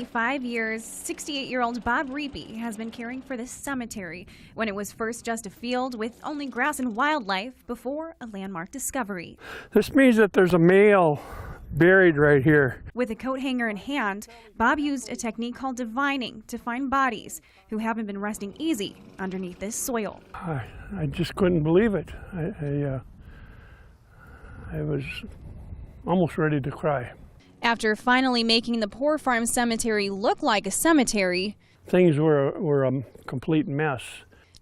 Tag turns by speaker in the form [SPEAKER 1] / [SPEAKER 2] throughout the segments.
[SPEAKER 1] 25 years, 68-year-old Bob Reapy has been caring for this cemetery when it was first just a field with only grass and wildlife before a landmark discovery.
[SPEAKER 2] This means that there's a male buried right here.
[SPEAKER 1] With a coat hanger in hand, Bob used a technique called divining to find bodies who haven't been resting easy underneath this soil.
[SPEAKER 2] I just couldn't believe it. I was almost ready to cry.
[SPEAKER 1] After finally making the Poor Farm Cemetery look like a cemetery,
[SPEAKER 2] things were a complete mess.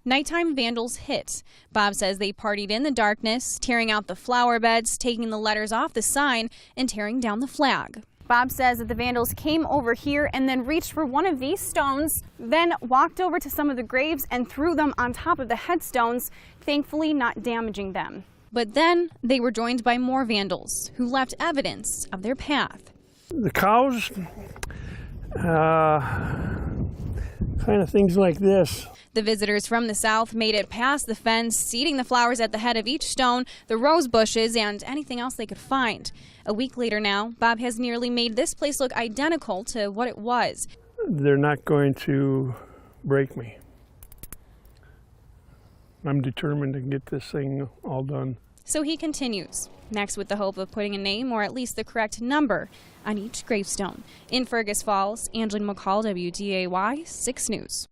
[SPEAKER 1] Nighttime vandals hit. Bob says they partied in the darkness, tearing out the flower beds, taking the letters off the sign, and tearing down the flag. Bob says that the vandals came over here and then reached for one of these stones, then walked over to some of the graves and threw them on top of the headstones, thankfully not damaging them. But then they were joined by more vandals who left evidence of their path.
[SPEAKER 2] The cows, kind of things like this.
[SPEAKER 1] The visitors from the south made it past the fence, seeding the flowers at the head of each stone, the rose bushes, and anything else they could find. A week later now, Bob has nearly made this place look identical to what it was.
[SPEAKER 2] They're not going to break me. I'm determined to get this thing all done.
[SPEAKER 1] So he continues, next with the hope of putting a name or at least the correct number on each gravestone. In Fergus Falls, Angeline McCall, WDAY 6 News.